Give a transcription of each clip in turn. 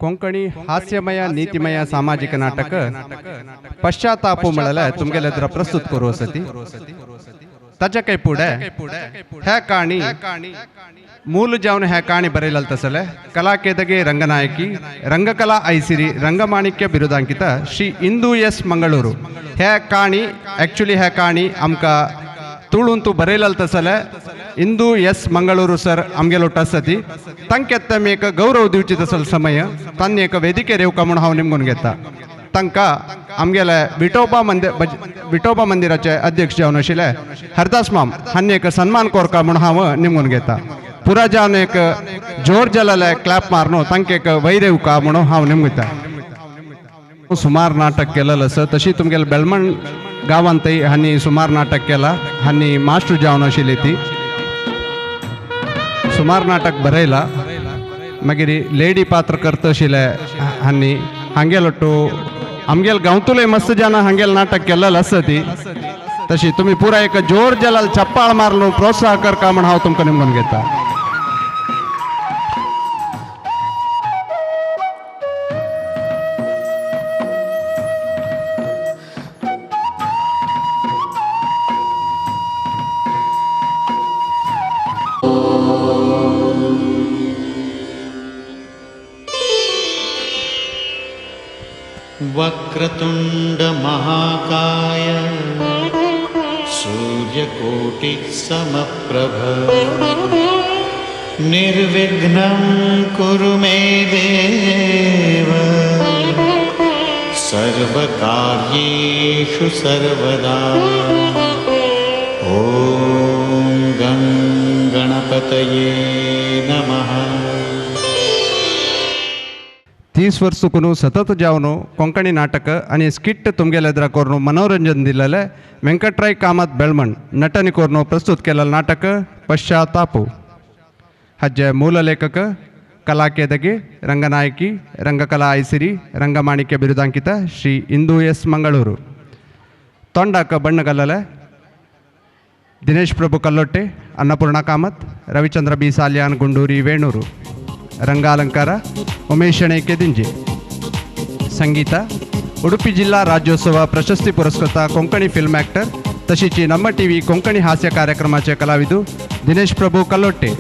कोंकणी हास्यमय नीतिमय सामाजिक नाटक पश्चाताप मळला तुमगेलेದ್ರ प्रस्तुत करू असती ताच्या काही पुढे ह्या काणी मूल जावन ह्या काणी बरेल तसले कलाकेदगे रंगनायकी रंगकला ऐसिरी रंगमाणिक्य बिरुदांकित श्री इंदू एस मंगळूರು ह्या काणी ॲक्च्युली ह्या काणी आमका तुळून तू बरेल तसले इंदू एस मंगळूರು सर आमगे लोट असती तंकेत्त मी एक गौरव दिवची तसल समय तन्नी एक वेदिके रेवका म्हणून हांव निमगून घेता तांकां आमगेले विठोबा मंदिराचे अध्यक्ष जावन आशिल्ले हरदास माम हांनी एक सन्मान कोरका म्हणून हांव निमगून घेता पुरा जावन एक जोर जल्ले क्लॅप मारनो तांकां एक वैरेवका म्हणून हांव निमगयता सुमार नाटक केलेलं असं तशी तुमगेले बेळमण गांवांतय हांनी सुमार नाटक केला हांनी मास्टर जावन आशिल्ली ती सुमार नाटक बरयला मागीर लेडी पात्र करता आशिल्ले हांनी हांगेलोटू आमगेल गांवतुले मस्त जाणां हांगेल नाटक केलेलं आसा ती तशी तुम्ही पुरा एक जोर जलाल चप्पाळ मारलो प्रोत्साह करका म्हण हांव तुमकां निमगून घेता वक्रतुंड महाकाय सूर्यकोटि समप्रभ निर्विघ्नं कुरु मे देव सर्वकार्येषु सर्वदा ॐ गं गणपतये नमः 30 वर्षकून सतत जावन कोंकणी नाटक आणि स्किट तुमगेलेद्र कोरनो मनोरंजन दिलेले वेंकटराय कामत बेळमण नटनी कोरनो प्रस्तुत केलेलं नाटक पश्चाताप हाचे मूल लेखक कलाकेदगे रंगनायकी रंगकला ऐसिरी रंगमाणिक्य बिरुदांकित श्री इंदू एस मंगळूರು तोंडाक बಣ್ಣ गल्लले दिनेश प्रभु कल्लोट्टे अन्नपूर्णा कामत रविचंद्र बी साल्यान गुंडूरी वेणूರು ರಂಗಾಲಂಕಾರ ಉಮೇಶಣೆ ಕೆದಿಂಜೆ ಸಂಗೀತ ಉಡುಪಿ ಜಿಲ್ಲಾ ರಾಜ್ಯೋತ್ಸವ ಪ್ರಶಸ್ತಿ ಪುರಸ್ಕೃತ ಕೊಂಕಣಿ ಫಿಲ್ಮ್ ಆ್ಯಕ್ಟರ್ ತಶಿಚಿ ನಮ್ಮ ಟಿವಿ ಕೊಂಕಣಿ ಹಾಸ್ಯ ಕಾರ್ಯಕ್ರಮचे ಕಲಾವಿದು ದಿನೇಶ್ ಪ್ರಭು ಕಲ್ಲೊಟ್ಟೆ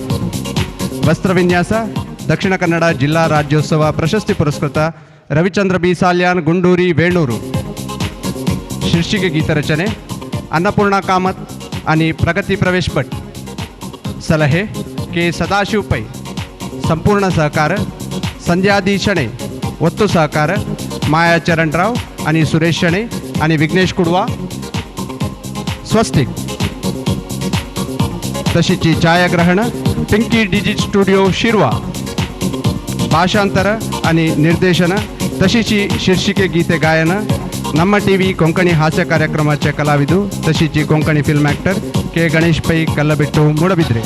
ವಸ್ತ್ರವಿನ್ಯಾಸ ದಕ್ಷಿಣ ಕನ್ನಡ ಜಿಲ್ಲಾ ರಾಜ್ಯೋತ್ಸವ ಪ್ರಶಸ್ತಿ ಪುರಸ್ಕೃತ ರವಿಚಂದ್ರ ಬಿ ಸಾಲ್ಯಾನ್ ಗುಂಡೂರಿ ವೇಣೂರು शीर्षिके गीतरचने अन्नपूर्णा कामत आणि प्रगती प्रवेश भट सलहे के सदाशिव पै संपूर्ण सहकार संध्यादी शणे ಒತ್ತು सहकार माया चरणराव आणि सुरेश शणे आणि विघ्नेश कुडवा स्वस्तिक तशीची छायाग्रहण पिंकी डिजिट स्टुडिओ शिरवा भाषांतर आणि निर्देशन तशीची शीर्षिके गीते गायन ನಮ್ಮ ಟಿವಿ ಕೊಂಕಣಿ ಹಾಸ್ಯ ಕಾರ್ಯಕ್ರಮचे ಕಲಾವಿದು ತಶಿಚಿ Konkani film actor K Ganesh Pai Kallabettu Moodbidri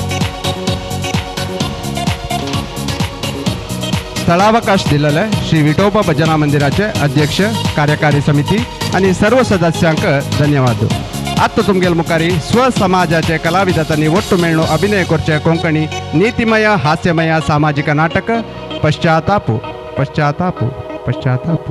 स्थळावकाश दिलेले श्री विठोबा भजना मंदिराचे अध्यक्ष कार्यकारी समिती आणि सर्व सदस्यांक धन्यवाद आता तुमगेल मुखारी स्वसमाजाचे कलाविदांनी ಒಟ್ಟು मेळून अभिनय करचे कोंकणी नीतिमय हास्यमय सामाजिक नाटक पश्चाताप पश्चाताप पश्चाताप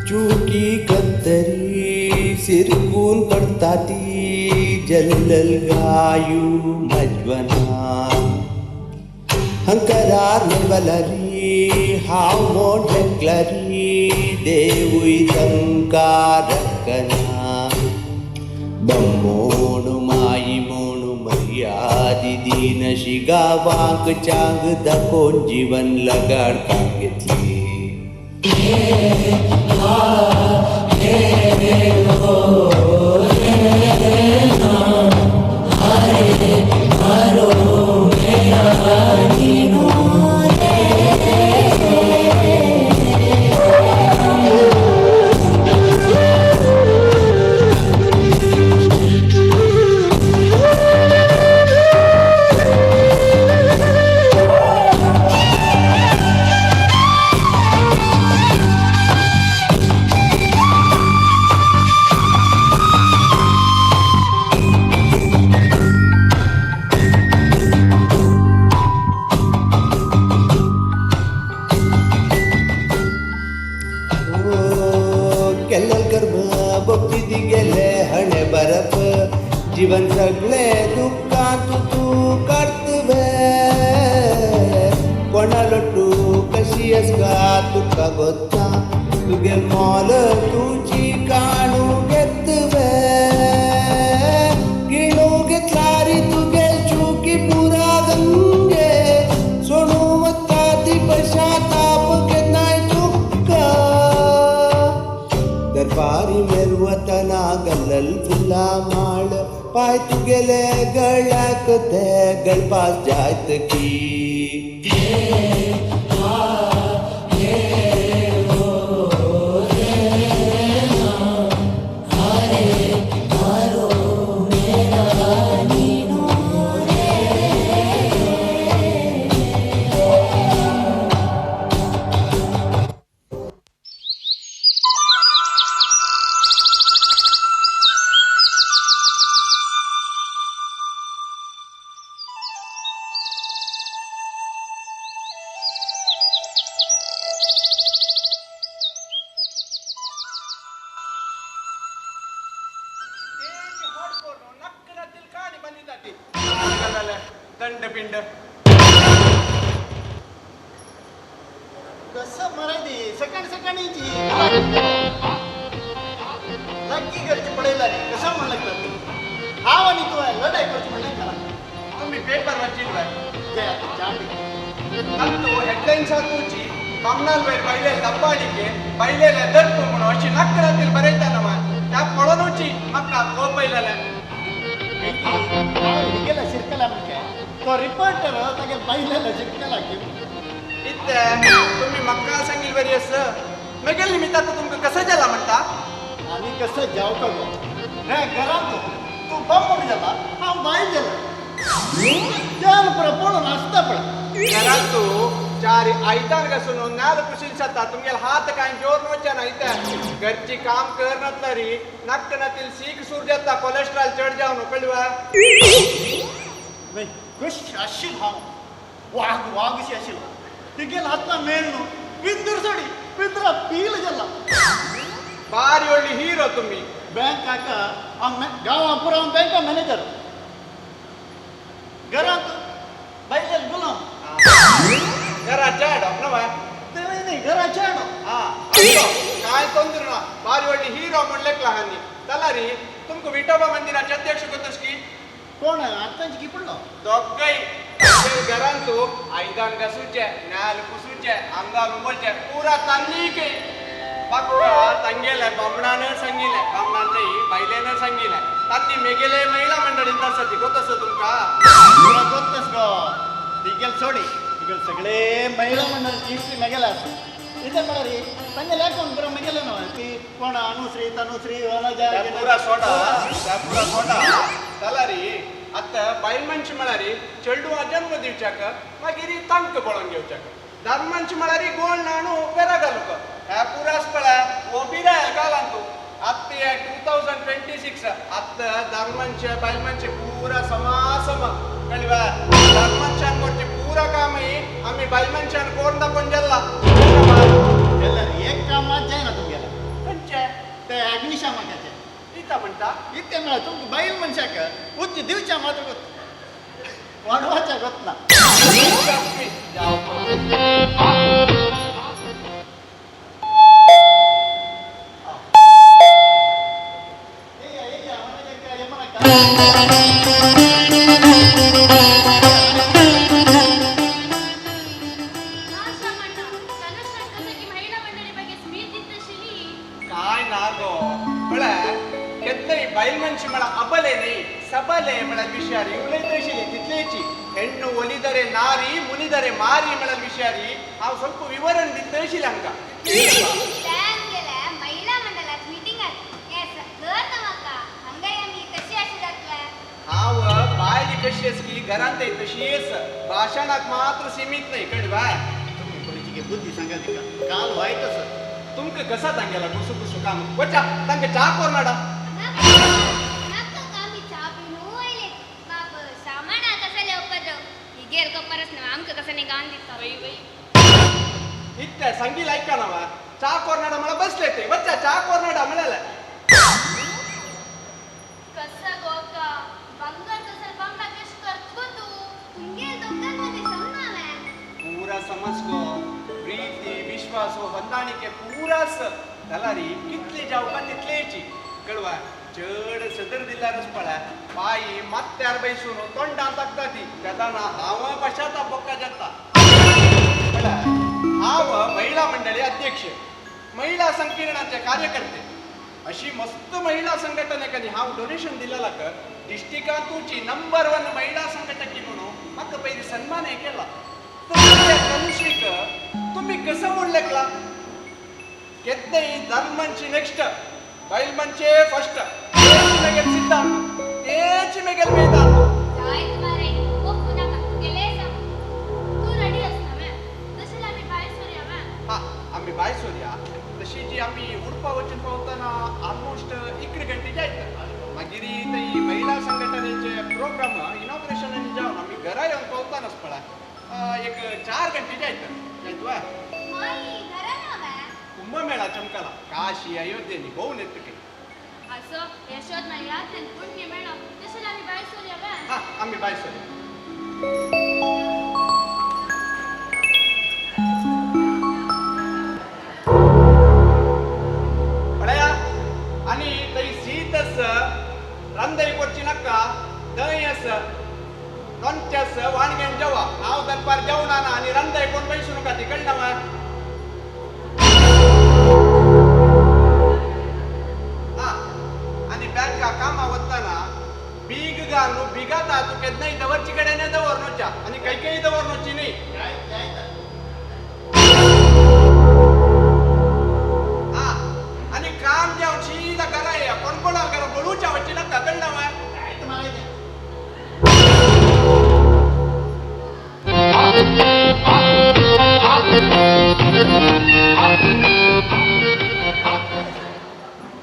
चूकी कत्तरी सिरकून पडताती जल्लल गायू मजवना हंकरार निवलरी हाव मोठकलरी देवुई संकारकना बम्मोणु माई मोणु मर्यादी दीन शिगावांक चांग दाखोन जीवन लगाडता घेतली जीवन सगळे दुःखात तू करतवे कोणालोटू कशी असका तुका गोत्ता तुगे मोल तुझी काणू घेतवे गिणू घेतला री तुगे चुकी पुरा गंगे सोडू वत्ता ती पश्चाताप घेतनाय तुका दरबारी मेरवतना गल्लल फुला माळ पाय तुगेले गळ्याक ते गळपास जायत की दंडपिंड कसं मराठी सकाळी सकाळीची नक्की घरची पडायला रे कसं म्हणलं तर हा आणि तू आहे लढाई करतो म्हणलं करा तुम्ही पेपर वाचिल्लाय जय आता नंतू हेडलೈನ್ಸ್ ಹಾಕುಚಿ ಕಮ್ನಾಲ್ ಬೈ ಬೈಲೆ ದಬ್ಬಾಣಿಕೆ ಬೈಲೆಲೆ ದರ್ಪು ಮುಣೋ ಅಚ್ಚಿ ನಕ್ಕರത്തിൽ ಬರೆತಾನವ ಯಾಕ ಮೊಳನೂಚಿ ಮಕ್ಕ ಕೋಪೈಲಲೆ हिगेला शिरकला म्हणजे तो रिपोर्टर तागे बायलेला शिरकला की इथे तुम्ही मक्का सांगील बरी असं मगेल निमित्तात तुमका कसं झाला म्हणता आणि कसं जाव का गो रे घरात तू बंब झाला हा बाई गेला जान प्रपोण नाश्ता पडा घरात तू चार आयतार घासून नाल कुशील सत्ता तुमगेल हात काय जोर नोच्या नाही घरची काम करणार तरी नक्कनातील सीख सूर जाता कोलेस्ट्रॉल चढ जाऊन कळवा नाही खुश अशील हा वागशी अशील तिगेल हातला मेळणू पिंदूर सोडी पिंदरा पील गेला ಬಾರಿ ಒಳ್ಳೆ ಹೀರೋ तुम्ही बँक काका गावा पुरा बँक मॅनेजर घरात बैल गुलाम घराच्या डॉक्टर ते नाही घराच्या हा काय ತೊಂದ್ರೆ ಬಾರಿ ಒಳ್ಳೆ ಹೀರೋ म्हणलेक लहानी चला री तुमको विठोबा मंदिराचे अध्यक्ष गोतस की कोण आताची की पडलो दोघई घरांतू आयदान घासूचे नाल कुसूचे अंगाल उमलचे पुरा तन्नीके पक्क ತಂಗೆಲೆ ಬಮ್ಮಣಾನ ಸಂಗಿಲೆ ಬಮ್ಮಣಾಂತ ಬೈಲೇನ ಸಂಗಿಲೆ तन्नी मेगेले महिला मंडळींत असती गोतस तुमका तुला गोतस गो तिगेल सोडी तिगेल सगळे महिला मंडळ इस्त्री मेगेला असं इथे मला रे ತಂಗೆ ಲೇಖನ ಬರೋ मेगेले ना ती कोण अनुश्री तनुश्री वनजा पुरा सोडा चला री आता बायल मनशी म्हळारी चेडू जन्म दिवच्याक मागीर तंक बळोवन घेवच्याक धर्मांची म्हळारी गोळ नाणू बेरा घालूक ह्या पुरास पळा ओबिरा घालांतू आत्ते 2026 आत्त धर्मांचे बायलांचे पुरा समासम कळवा धर्मांच्यान कोणते पुरा कामही आम्ही बायलांच्यान कोण दाखवून गेला ಎಲ್ಲ एक कामात जाय ना तुमगेला खंयचे ते अग्निशामकाचे इता म्हणता इथे मला तुमक बाईल मनशाक उच्च दिवच्या मात्र गोत वाढवाच्या गोत ना काय ना गो बळा केतली बायल मनशी मला अबले नाही सबले मला विषयारी उलयत तशी तितलेची ಹೆಣ್ಣು ಒಲಿದರೆ ನಾರಿ ಮುನಿದರೆ ಮಾರಿ ಮಳಲ್ ವಿಷಯಾರಿ ಆ ಸ್ವಲ್ಪ ವಿವರಣೆ ದಿತ್ತೇಶಿಲ ಹಂಗ महिला मंडळात मीटिंग हाव बायली कशी असली घरात तशीच भाषणात मात्र सीमित नाही कळवा तुम्ही कोणीची बुद्धी सांगा का काल वाईटच तुमक कसा तांगेला कुसु कुसु काम वचा तांगे चा कोरनाडा इत्ते संगील ऐका ना चा कोरनाडा मला बसले ते वच्चा चा कोरनाडा म्हणाला कसं गो का समजगो प्रीती विश्वास ಹೊಂದಾಣಿಕೆ ಪೂರಾಸ್ ತಲಾರಿ ಕಿತ್ಲಿ ಜಾವ ತಿತ್ಲೇಚಿ ಕಳ್ವ ಚಡ್ ಸದರ್ದಿಲ್ಲಾರಸ್ಪಳ ಬಾಯಿ ಮತ್ತೆ ಯಾರು ಬೈಸೂನು ತೊಂಡ ಅಂತ ಆಗ್ತತಿ ಗದನ ಹಾವ ಪಶ್ಚಾತ್ತ ಬೊಕ್ಕ ಜತ್ತ हाव महिला मंडळी अध्यक्ष महिला संकीर्णाचे कार्यकर्ते अशी मस्त महिला संघटने कधी हांव डोनेशन दिलेला कर डिस्ट्रिक्टातूची नंबर 1 महिला संघटकी म्हणून म्हाका पयली सन्मान हे केला तनुश्रीक तुम्ही कसं म्हणलेकला केद्दे धर्मांची नेक्स्ट बैल मंचे फर्स्ट मेगेल सिद्धांत तेची मेगेल वेदांत आम्ही बाय सोर्या तशी जी आम्ही उडपा वचून पावताना ऑलमोस्ट 1 घंटे जायत मागीर ही महिला संघटनेचे प्रोग्राम इनॉग्रेशन जावन आम्ही घरा येऊन पावतानाच पळा एक 4 घंटे जायत जायत कुंभमेळा चमकाला काशी अयोध्येनी बहु नेतके असं यशोद महिला पुण्य मेळा तसं आम्ही बाय सोर्या हा आम्ही बाय सोर्या आणि तरी सीतस रंदई कोरची नक्का दयस लोणच्यास वाणग्यान जेवा हांव दनपार जेवणा ना आणि रंदई कोण बैसू नका ती कळना वा हा आणि बँका कामा वताना बीग घालू बिगाता तू केदनाई दवरची कडेने दवरनोच्या आणि काही काही दवरनोची नाही काम जाऊन सीधा कराय कोण कोणाला करा बोलूच्या वच्ची नका कळना वा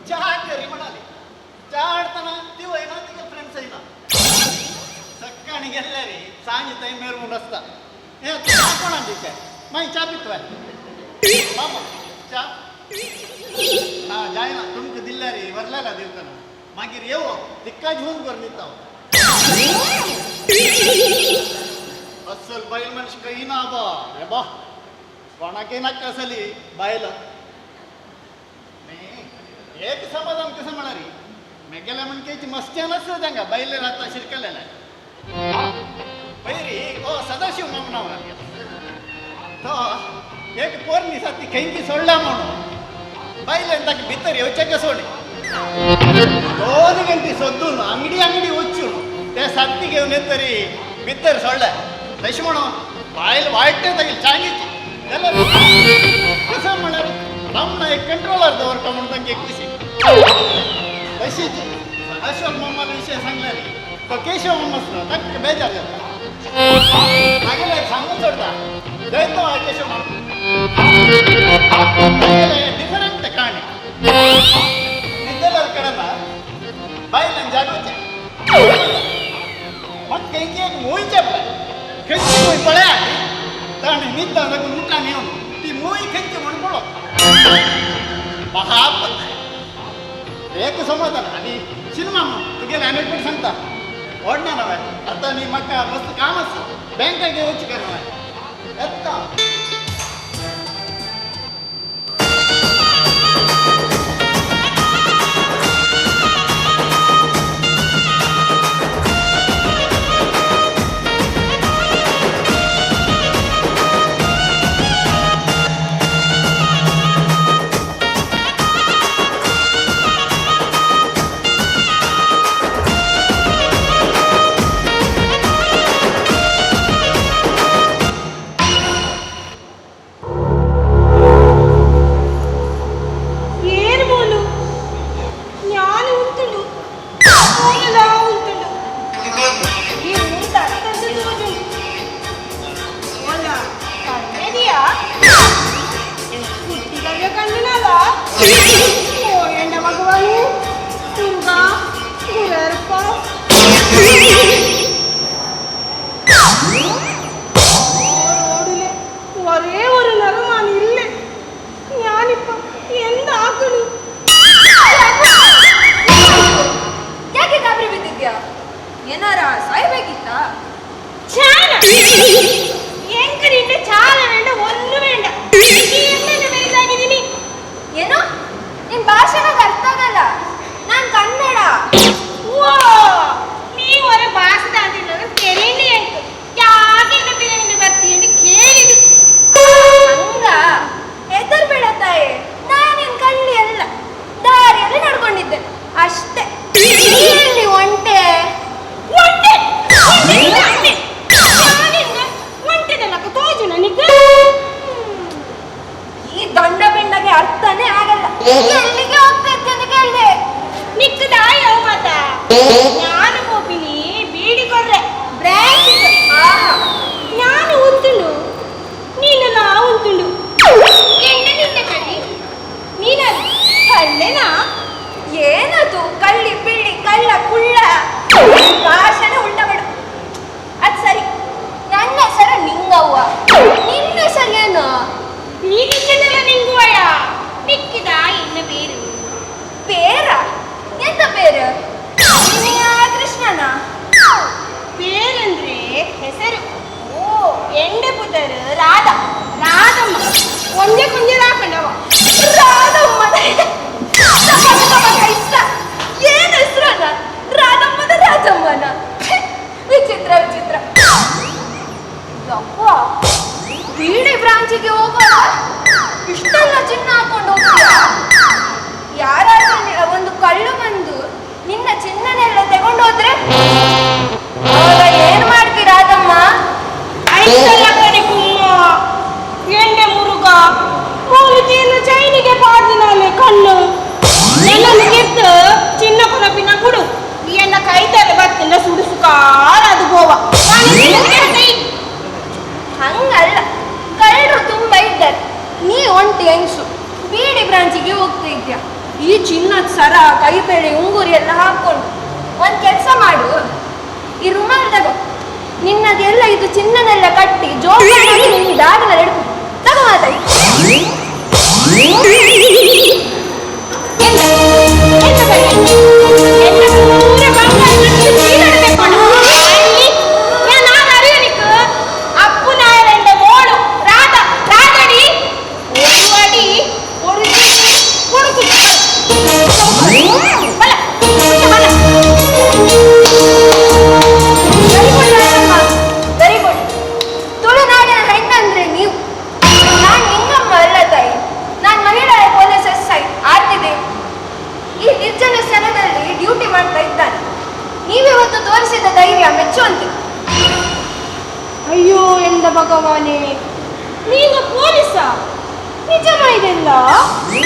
चहा करी म्हणाली चहा आडताना ती वयना तिच्या फ्रेंड्स येईना सकाळी गेल्या रे सांगितलं मेरून रस्ता हे चहा कोणा दिसते माही चहा पितोय मामा चहा हा जाय ना तुमक दिल्ल्या रे वरल्याला देवताना मागीर येऊ तिक्का घेऊन कर दिता अस्सल बैल मनुष्य काही ना बा रे बा कोणाके नाक असली बायला एक समाधान कसं म्हणा रे मेगेल्या म्हणकेची मस्त्या नसतं त्यांना बैले राहता शिरकलेला बैरी ओ सदाशिव मामनावर तो एक पोरनी साथी खैंकी सोडला म्हणून बैले ताका भितर येवचे का सोडे 2 गंटे सोदून अंगडी वचून त्या साथी घेऊन येत तरी भितर सोडलाय तशी म्हणून बायल वाईट तागेल चांगीची कसं म्हणा रामना एक कंट्रोलर दवर का म्हणून तांची एक खुशी तशीच अशोक मामाला विषय सांगला रे तो केशव मामाच ताका बेजार जाता मागेला एक सांगून सोडता दैतो हा केशव मामा डिफरंट कहाणी निद्दलर कडना बायलन जागोचे मग काही एक मोई चपला खंयची मोई पळ्या ताणे निद्दा लागून मुठा नेऊन ती मोई खंयची म्हणून पळो महापत एक समाधान आणि सिनेमा तुगेले अनेकपट सांगता ओढणार नव्हे आता नी म्हाका मस्त काम आसा बँका घेवची करना येता ಏನಾರ ಸಾಯ್ಬೇಕಿತ್ತ ಚಾನ ಹೆಂಗ್ರಿ ಚಾನ ಕೊಂಜೆ ಕೊಂಜೆ ಹಾಕೊಂಡವ ರಾಧಮ್ಮನ ಇಷ್ಟ ಏನ್ ಹೆಸರನ್ನ ರಾಧಮ್ಮನ ರಾಜಮ್ಮನ ವಿಚಿತ್ರ ವಿಚಿತ್ರ ಯಪ್ಪ ಬೀಡಿ ಬ್ರಾಂಚಿಗೆ ಹೋಗೋಣ ಇಷ್ಟೆಲ್ಲ ಚಿನ್ನ ಹಾಕೊಂಡು ಹೋಗ್ತೀಯ ಯಾರಾದ್ರೂ ಒಂದು ಕಳ್ಳು ಬಂದು ನಿನ್ನ ಚಿನ್ನನೆಲ್ಲ ತಗೊಂಡೋದ್ರೆ ಆಗ ಏನ್ ಮಾಡ್ತೀರಾ ರಾಧಮ್ಮ ಐತಲ್ಲ ಕಣೆ ಕುಮ್ಮ ಎಣ್ಣೆ ಮುರುಗ ಪೋಲಿಜಿಯನ್ನು ಚೈನಿಗೆ ಪಾದಿನಾಲೆ ಕಣ್ಣು ನನ್ನನ್ನು ಗೆದ್ದು ಚಿನ್ನ ಕೊರಪಿನ ಕುಡು ಎನ್ನ ಕೈತಲೆ ಬತ್ತಿನ ಸುಡುಸುಕಾರ ಅದು ಗೋವ ಹಂಗಲ್ಲ ಕಳ್ಳರು ತುಂಬಾ ಇದ್ದಾರೆ ನೀ ಒಂಟಿ ಹೆಂಗ್ಸು ಬೀಡಿ ಬ್ರಾಂಚಿಗೆ ಹೋಗ್ತಾ ಇದ್ಯಾ ಈ ಚಿನ್ನದ ಸರ ಕೈಬೇಳೆ ಉಂಗುರಿ ಎಲ್ಲ ಹಾಕೊಂಡು ಒಂದ್ ಕೆಲಸ ಮಾಡು ಈ ರುಮಾಲ್ ತಗೋ ನಿನ್ನದೆಲ್ಲ ಇದು ಚಿನ್ನನೆಲ್ಲ ಕಟ್ಟಿ ಜೋಪಾನಾಗಿ ನಿನ್ನ ಬ್ಯಾಗ್ನಲ್ಲಿ ಹಿಡ್ಕೊ ತಗೋ ಮಾತಾಡಿ ವೆರಿ ಗುಡ್ ತುಳುನಾಡಿನ ಹೆಣ್ಣಂದ್ರೆ ನೀವು ನಾನು ಹೆಂಗಮ್ಮ ಅಲ್ಲ ತಾಯಿ ನಾನು ಮಹಿಳಾ ಪೊಲೀಸ್ SI ಆರ್ತಿದೆ ಈ ನಿರ್ಜನ ಸ್ಥಳದಲ್ಲಿ ಡ್ಯೂಟಿ ಮಾಡ್ತಾ ಇದ್ದಾನೆ ನೀವಿವತ್ತು ತೋರಿಸಿದ ಧೈರ್ಯ ಮೆಚ್ಚುವಂತೆ ಅಯ್ಯೋ ಎಂದ ಭಗವಾನೇ ನೀನು ಪೊಲೀಸ ನಿಜಮ ಇದೆಲ್ಲ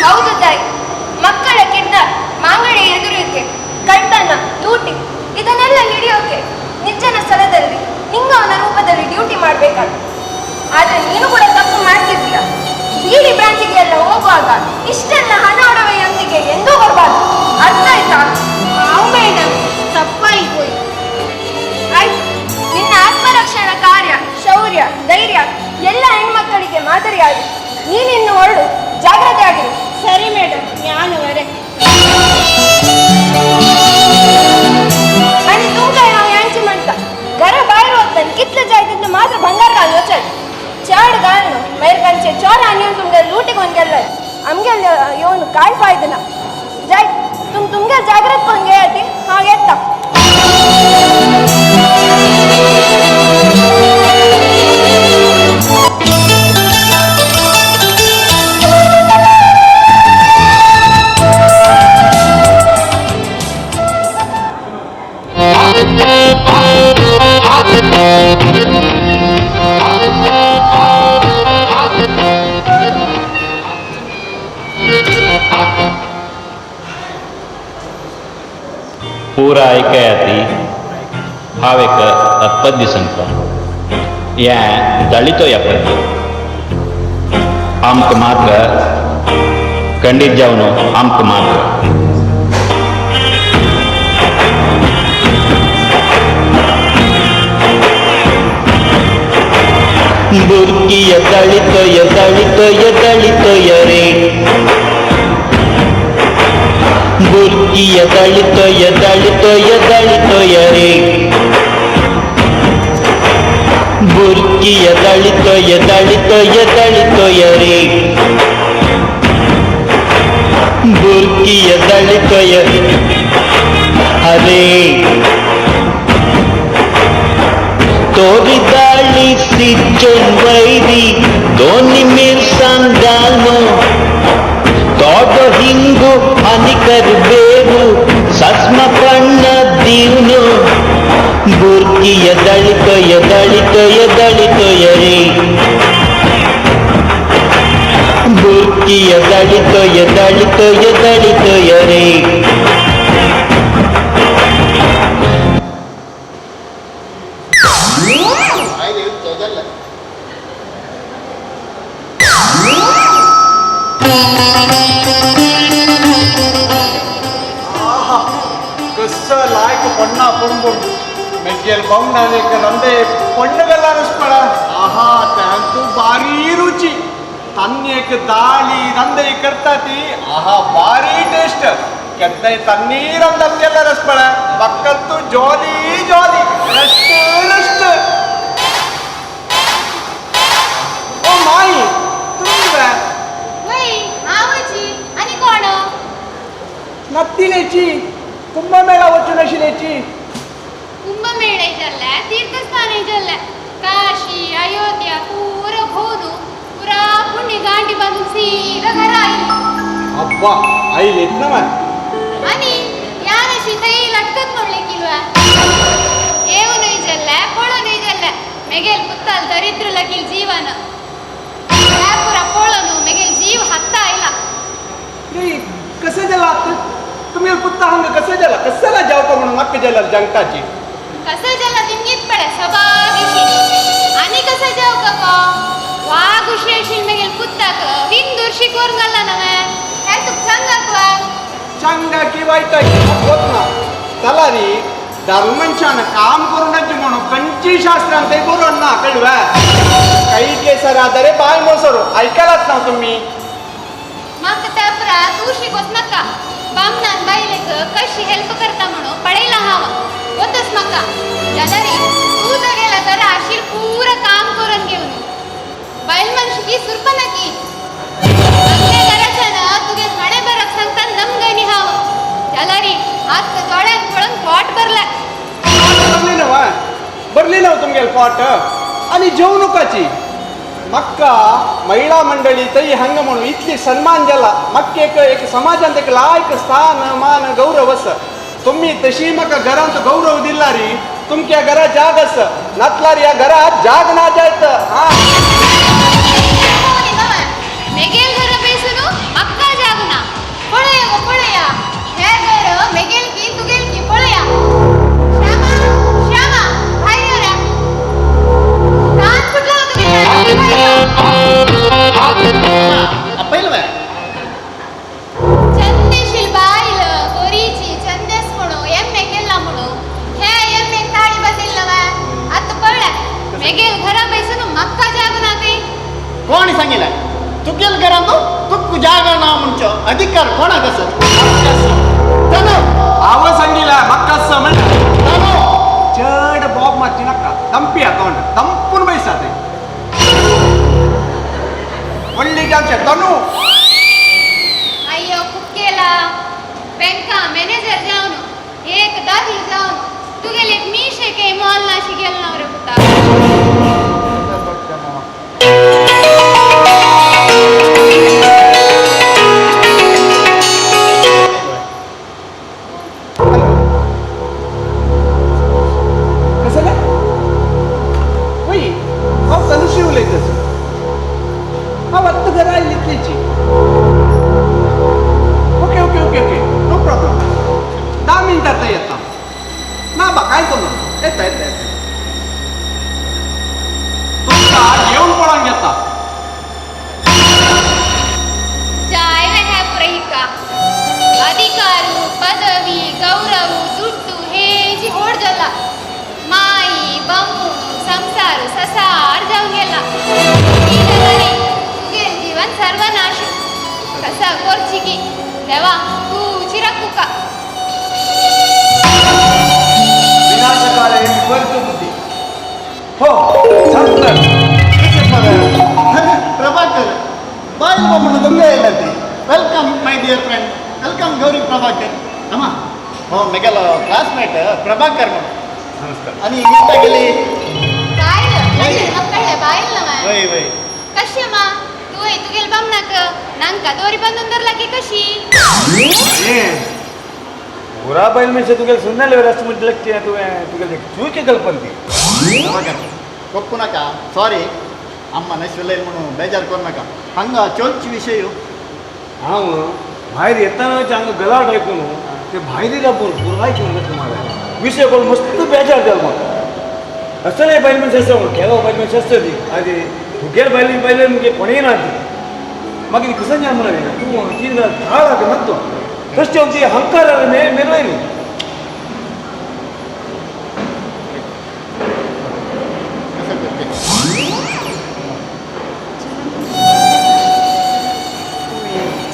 ಹೌದು ತಾಯಿ ಮಕ್ಕಳ ಕಿಡ್ನಾಪ್ ಮಾಂಗಡಿ ಎದುರಿಕೆ ಕಳ್ತನ ಲೂಟಿ ಇದನ್ನೆಲ್ಲ ಹಿಡಿಯೋಕೆ ನಿರ್ಜನ ಸ್ಥಳದಲ್ಲಿ ನಿಂಗವನ ರೂಪದಲ್ಲಿ ಡ್ಯೂಟಿ ಮಾಡ್ಬೇಕಾದ ಆದ್ರೆ ನೀನು ಕೂಡ ತಪ್ಪು ಮಾಡ್ತಿದ್ದೀಯ ಬೀಡಿ ಬ್ರಾಂಚಿಗೆ ಎಲ್ಲ ಹೋಗುವಾಗ ಇಷ್ಟೆಲ್ಲ ಹಣ ಒಡವೆಯೊಂದಿಗೆ ಎಂದೂ ಬರಬಾರ್ದು ಅರ್ಥ ಆಯ್ತಾ ಹಾವು ಮೇಡಮ್ ತಪ್ಪಾಯಿತು ಆಯ್ತು ನಿನ್ನ ಆತ್ಮರಕ್ಷಣಾ ಕಾರ್ಯ ಶೌರ್ಯ ಧೈರ್ಯ ಎಲ್ಲ ಹೆಣ್ಮಕ್ಕಳಿಗೆ ಮಾದರಿಯಾಗಿ ನೀನಿನ್ನು ಹೊರಡು ಜಾಗ್ರತೆ ಆಗಿರು ಸರಿ ಮೇಡಮ್ ನಾನು ವರೆ आणि तू काय यांची म्हणता घरा बाहेर होत कितलं जाय तिथलं मात्र भंगार घाललो चल चाड घालणं मैरकांचे चोर आणून तुमगे लूटी कोण गेलाय आमगे येऊन काय फायदा ना जाय तुमगे जागृत कोण घ्या ती हा येता पूरा ऐकयाती हांव एक पद्य सांगता हें दळितो ह्या पद्य आमकां मार्ग खंडीत जावन आमकां मार्ग बुरकी दळितो दळितो रे बुरकी दळितो रे बुरकी दळितो रे बुरकी दळितो अरे तोरी दाळी सिज्जन वैरी दोन्ही मिरसांगानो तोडो हिंगू आणि करबेरू सस्म पण्ण दीवनो बुरकी दळितो रे बुरकी दळितो रे లాయకు పొన్న పొంగుండు మెగ్గెల్ బొంగ నందే పొండుగల ಅನಿಸ್ಕೊಳ ಆಹಾ ಟ್ಯಾಂಕು ಭಾರಿ ರುಚಿ ತನ್ನೇಕ ದಾಳಿ ನಂದೆ ಕರ್ತಾತಿ ಆಹಾ ಭಾರಿ ಟೇಸ್ಟ್ ಕೆದ್ದೈ ತಣ್ಣೀರಂದಕ್ಕೆಲ್ಲ ರಸ್ಪಳ ಪಕ್ಕಂತೂ ಜೋಲಿ ಜೋಲಿ ರಷ್ಟು ಓ ಮಾಯಿ ತುಂಬ नत्तीनेची कुंभमेळा वचून आशिल्लेची कुंभमेळ इजल्ले तीर्थस्थान इजल्ले काशी अयोध्या पूरा भोवून पुरा पुण्य गांडी बांधून सीधा घरा आयली अब्बा आईलेत ना मा आणि यानशी थंय लटकत म्हणले किलवा येऊन इजल्ले पळून इजल्ले मेगेल पुत्ताल दरिद्र लगील जीवन त्या पुरा पळून मेगेल जीव हाता आयला कसं जाला तुम्ही पुत्ता हंग कसं जाला कशाला जाऊ का म्हणून नक्की जाला जंगताची कसं जला निमगीत पडे सबागिशी आणि कसं जाऊ का वाघ उशेशील मेगेल पुत्ताक विंदूर शिकवून घाला ना हे तुक सांगत वा चांगला की वाईट होत ना चला रे धर्मंशान काम करूनच म्हणून कंची शास्त्रांत ते करून ना कळवा काही केसर आधारे बाय मोसरो ऐकायलाच ना तुम्ही मग त्या पुरा तू शिकवत नका बामणान बाईलेक कशी हेल्प करता म्हणून पडायला हवं होतच नका जनरी तू तर गेला तर आशीर पुरं काम करून घेऊन बाईल मनशिकी सुरप नकी आपल्या घराच्या ना तुगे हाडे बरक सांगता नमगणी हवं जनरी आज डोळ्यात पडून पोट भरला बरली ना तुमगेल पाट आणि जेवणुकाची मक्का महिला मंडळी तरी हंग म्हणून इतली सन्मान जाला मक्केक एक समाजांत एक लायक स्थान मान गौरव अस तुम्ही तशी म्हाका घरांत गौरव दिला री तुमच्या घरात जाग अस नातलार या घरात जाग ना जायत हा मेगेल घर बेसून अक्का जागना पळया हे घर मेगेल की तुगेल की पळया श्यामा श्यामा बाहेर ये रे कान फुटला तुगे पहिलं बाय चंदेशील बाईल गोरीची चंदेस म्हणू एम केला म्हणू हे एम ताडी बदलला वा आता कळलं मेगेल घरा बैसून मक्का जागना ते कोणी सांगितलं तुगेल घरांत तुक्कू जागा ना म्हणचो अधिकार कोणाक असत आवाज सांगिला मक्का म्हण चढ बॉब मारची नका दंपी तोंड दंपून बैसा ते वडली जामच्या तनू अय्यो कुक्केला बँका मॅनेजर जाऊन एक दादी जाऊन तुगेल एक मीशे के मॉल नाशी गेल ना रे पुता कसं काय होई हो तनुशी उलयतस हा वत्त घरा लिखलीची okay okay okay okay no problem 10 मिनिटात येता ना बा काय करू येता येता येता तुमचा येऊन पळून घेता जायला ह्या प्रहिका अधिकारू पदवी गौरव दुड्डू हे जी होड झाला माई बंबू संसार ससार जाऊन गेला तुगे जीवन सर्वनाश कसा कोरची की देवा तू चिराकू का विनाशकाले वर्तु बुद्धी हो सांगतात प्रभाकर बाय म्हणून तुमगे येयला ती welcome my dear friend welcome Gauri Prabhakar अम्मा हो मेगेलो क्लासमेट प्रभाकर म्हणून नमस्कार आणि इथं गेली मಕ್ಕಳೇ ಬಾಯಿಲ್ಲ वय वय कशी मा तू तुगेल बमनाक नांका दोरी बांधून धरलाकी कशी बुरा बैल म्हणजे तुगे सुंदर रस्त म्हणजे लगते तुगे चूके कल्पनती प्रभाकर ಕೊಪ್ಪು ನಕ ಸಾರಿ ಅಮ್ಮ ನಶ್ವಿಲ್ಲ म्हणून ಬೇಜಾರು करू नका हंगा चोलची विषय हां बाहेर येताना चांगलं गलाट ऐकू ते बाहेरीला पुरवाय घेऊन तुम्हाला विषय कोण मस्त बेजार द्याल मग असं नाही बैल म्हणजे असतं केव्हा बैल म्हणजे असतं ती आधी फुगेर बैल मुगे कोणी ना ती मग ಇದು कसं जाम म्हणाले तू तीन धाळ नसतो कष्ट होती हंकार मेरवायली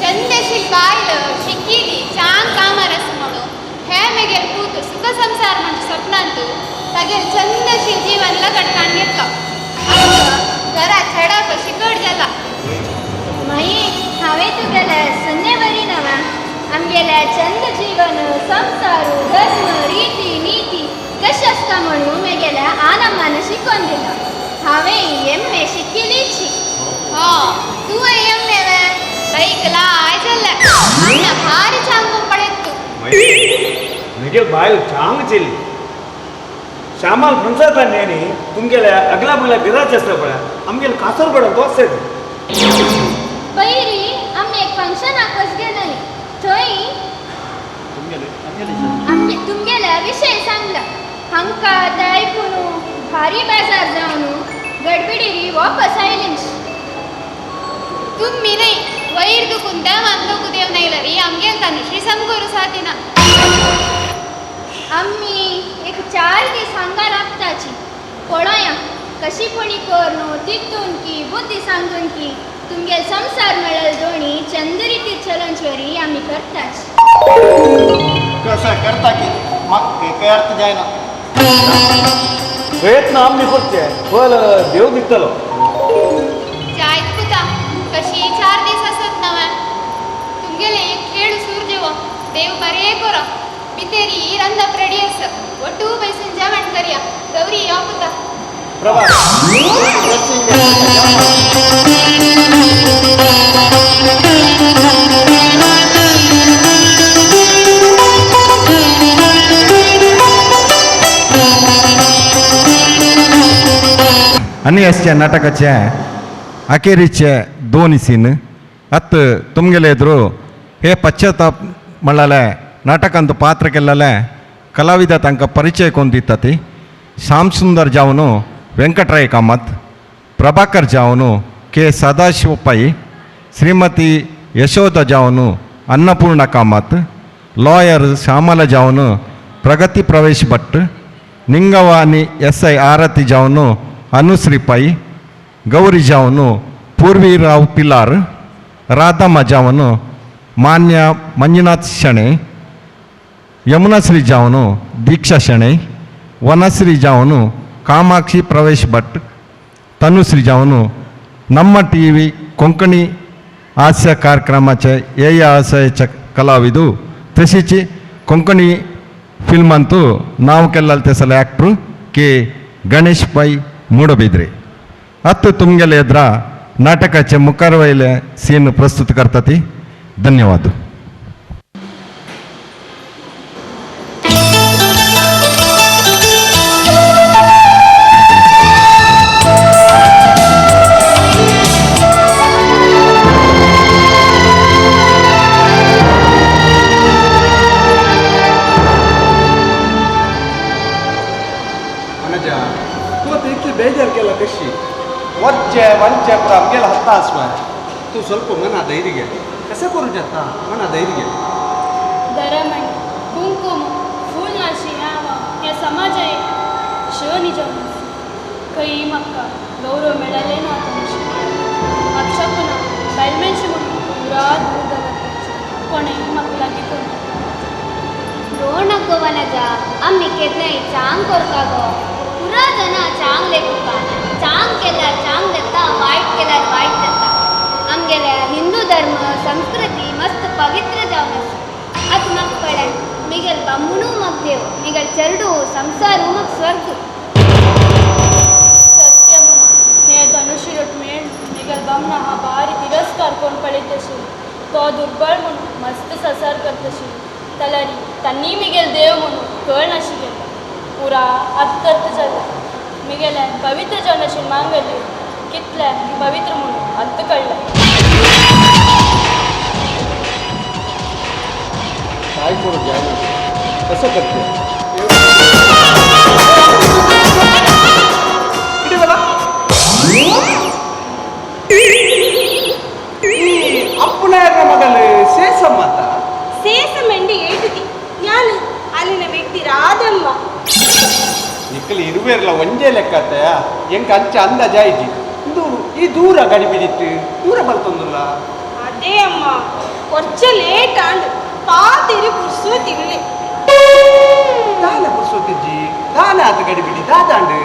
चंदेशील बायल शिकिली चांग कामारस म्हणून हे मेगेल पूत सुख संसार म्हणजे स्वप्नांतू तागेल चंदशील जीवन लगटकान घेतलं घरा छडा कशी कड जाला माई हांवें तुगेले सन्ने वरी नवा आमगेल्या चंद जीवन संसार धर्म रीती नीती कशी असता म्हणून मेगेल्या आनामान शिकवून दिला. हांवें एम.ए. शिकिल्लीची. तू एम नेवे बೈಕ್ಲಾ ಆಯ್ತಲ್ಲ ಅನ್ನ ಭಾರಿ ಚಾಂಗು ಪಡೆತ್ತು निगे बायल चांग चेली श्यामाल फणसातला नेणी तुमगेल्या अगला बगला गिराच असता पळय आमगेल कासर पडा दोसे बैरी आम्ही एक फंक्शन आकस गेलनी थंय तुमगेल्या विषय सांगला हांका ते ऐकून भारी बेजार जावन गडबिडीरी वापस आयलींच. तुम्ही नाही वैर दुखून त्या मानतो देव नाही लरी आमगेल तनुश्री समगोरू साथीना आम्ही एक 4 दीस हांगा लागताची पळोया कशी कोणी करनो तितून की बुद्धी सांगून की तुमगेल संसार मेळल दोणी चंद्रिती चलंचवरी आम्ही करताच. कसं करता की मग काही अर्थ जायना. प्रयत्न आम्ही करते पण देव दिसतलो जायत कुता कशी 4 दिवस असत नव्या तुमगेले खेळ सूर जेव देव बरे करो भितेरी रंद प्रडी अस ಒಟ್ಟು ಬೈಸಿನ ಜಮಣ್ ಕರಿಯ ಗೌರಿ ಯಾಪುತ प्रभा आणि असच्या नाटकाच्या अखेरीचे 2 सीन अत तुमगेले एದುರು हे पश्चाताप म्हणले नाटकांत पात्र केलेले कलाविद तांकां परिचय कोण दितात श्याम सुंदर जावन ವೆಂಕಟರಾಯ ಕಾಮತ್, ಪ್ರಭಾಕರ್ ಜಾವನು ಕೆ ಸದಾಶಿವ ಪೈ, ಶ್ರೀಮತಿ ಯಶೋಧ ಜಾವನು ಅನ್ನಪೂರ್ಣ ಕಾಮತ್, ಲಾಯರ್ ಶ್ಯಾಮಲ ಜಾವನು ಪ್ರಗತಿ ಪ್ರವೇಶ್ ಭಟ್, ನಿಂಗವಾಣಿ ಎಸ್.ಐ. ಆರತಿ ಜಾವನು ಅನುಶ್ರೀ ಪೈ, ಗೌರಿ ಜಾವನು ಪೂರ್ವಿರಾವ್ ಪಿಲಾರ್, ರಾಧಮ್ಮ ಜಾವನು ಮಾನ್ಯ ಮಂಜುನಾಥ್ ಶೆಣೆ, ಯಮುನಾಶ್ರೀ ಜಾವನು ದೀಕ್ಷಾ ಶೆಣೆ, ವನಶ್ರೀ ಜಾವನು ಕಾಮಾಕ್ಷಿ ಪ್ರವೇಶ್ ಭಟ್, तनुश्री जावन ನಮ್ಮ टीव्ही कोंकणी हास्य कार्यक्रमाचे आशयाचे कलाविदू तशीच कोंकणी फिल्मांतू नाव केल्ले तेसले एक्टर के गणेश पै मूडबिद्रे. अत तुमगेले एद्रा नाटकाचे मुखार वयले सीन प्रस्तुत करतात. धन्यवाद. ಬೇಜಾರು ಕೆಲ ಕೃಷಿ ವಜ್ಜೆ ವಂಚೆ ಪುರ ಅಮ್ಗೆಲ್ಲ ಹತ್ತಾಸ್ವ तू ಸ್ವಲ್ಪ ಮನ ಧೈರ್ಯ ಕಸ करू जाता मना धैर्य दरमण कुंकुम फूल नाशी यावा या समाज आहे शिवनी जाऊन काही मक्का गौरव मिळाले ना अक्षपुन बैलमेंशी म्हणून पुरा दूर कोणी मक्का लागी कोण रोण गोवनजा आम्ही केतनाई चांग करता गो पुरा जना चांग लेखुका चांग केल्यार चांग देता वाईट केल्यार वाईट देता आमगेल्या हिंदू धर्म संस्कृती मस्त पवित्र जावन आसा आत म्हाका कळ्ळें मिगेल बामुणू मग देव मिगेल चरडू संसारू मग स्वर्ग सत्य म्हणून हे धनुष्य मेळ मिगेल बामणा हा भारी तिरस्कार कोण पळयतशी तो दुर्बळ म्हणून मस्त ससार करतशी तलारी तन्नी मिगेल देव म्हणून कळ नाशिल्लें पुरा अत्तर्थ जाता मिगेल्या पवित्र जावनाशी मांगली कितले पवित्र म्हणून अत्त कळ्ळें काय करू जायना कसं करते ಅಪ್ಪನ ಮಗಲು ಸೇಸಮ್ಮತ ಸೇಸಮೆಂಡಿ ಏಟುದಿ ನಾನು ಅಲ್ಲಿನ ವ್ಯಕ್ತಿ ರಾಧಮ್ಮ ನಿಕ್ಕಲು ಇರುವೆರ್ಲ ಒಂಜೇ ಲೆಕ್ಕತ್ತ ಎಂಕ ಅಂಚ ಅಂದ ಜಾಯ್ಜಿ ಇದು ಈ ದೂರ ಗಡಿ ಬಿದಿತ್ತು ದೂರ ಬರ್ತಂದುಲ್ಲ ಅದೇ ಅಮ್ಮ ಕೊರ್ಚ ಲೇಟ್ ಆಂಡ್ ಪಾತಿರಿ ಪುರ್ಸೋತಿರ್ಲಿ ದಾನ ಪುರ್ಸೋತಿಜ್ಜಿ ದಾನ ಆತ ಗಡಿ ಬಿಡಿ ದಾದಾಂಡು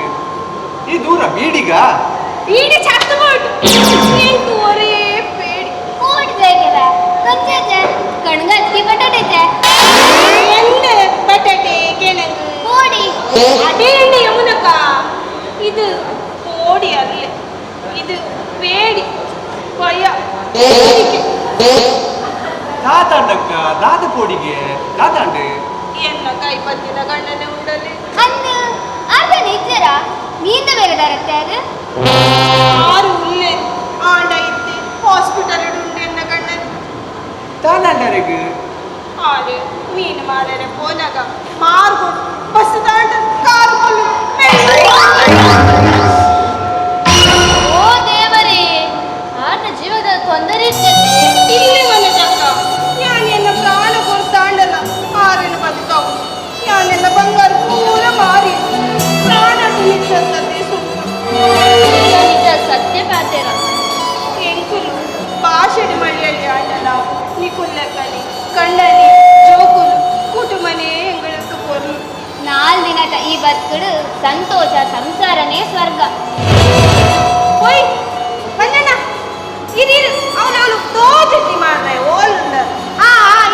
ಈ ದೂರ ಬೀಡಿಗ ಬೀಡಿ ಚತ್ತು ಬೋಟು ಎಂಕು ಒರೇ ಪೇಡಿ ಕೋಟ್ ಬೇಕಲ್ಲ ಕಚ್ಚೆ ಕಣ್ಗತ್ತಿ ಬಟಾಟೆ ಎಣ್ಣೆ ಬಟಾಟೆ ಕೆಣಂಗು ಕೋಡಿ ಅದೇ ಎಣ್ಣೆ ಯಮುನಕ ಇದು ಕೋಡಿ ಅಲ್ಲ ಇದು ಬೇಡಿ ಕೊಯ್ಯ ದಾತಾಂಡಕ್ಕ ದಾದ ಪೋಡಿಗೆ ದಾತಾಂಡೆ ಎನ್ನ ಕೈ ಪತ್ತಿನ ಗಂಡನೆ ಉಂಡಲ್ಲಿ ಅಂದು ಅರ್ಧ ನಿಜ್ಜರ ನೀಂದ ಬೇರೆ ದರತ್ತೆ ಅದು ಆರು ಉಲ್ಲೆ ಆಂಡ ಇತ್ತೆ ಹಾಸ್ಪಿಟಲ್ ಉಂಡು ಎನ್ನ ಗಂಡನ ತಾನಂಡರಿಗೆ ಆರೆ ಮೀನು ಮಾರರೆ ಪೋನಾಗ ಮಾರ್ಕೊಂಡು ಬಸ್ ದಾಂಡ ಕಾಲು ಕೊಲ್ಲು ಓ ದೇವರೇ ಆಟ ಜೀವದ ತೊಂದರೆ ಇರ್ತದೆ ಇಲ್ಲಿ ಮನೆ ಚಕ್ಕ ಯಾನೆಲ್ಲ ಪ್ರಾಣ ಕೊಡ್ತಾಂಡಲ್ಲ ಆರೆನ ಬದುಕವು ಯಾನೆಲ್ಲ ಬಂಗಾರ ಪೂರ ಮಾರಿ ಪ್ರಾಣ ನಿಂತಂತದ್ದೇ ಸುಟ್ಟು ನಿಜ ಸತ್ಯ ಪಾತೆರ ಎಂಕುಲು ಭಾಷೆಡಿ ಮಳೆಯಲ್ಲಿ ಆಡಲ್ಲ ನಿಕುಲ್ಲಕ್ಕಲಿ ಕಣ್ಣಲ್ಲಿ ಜೋಕುಲು ಕುಟುಂಬನೇ ಎಂಗಳಕ್ಕೆ ಪೊರ್ಲು 4 ದಿನದ ಈ ಬದುಕುಡು ಸಂತೋಷ ಸಂಸಾರನೇ ಸ್ವರ್ಗ ಓಯ್ ಬಂದಣ್ಣ ಇರೀರು ಅವಳು ತೋಜತಿ ಮಾಡ್ದೆ ಓಲ್ದ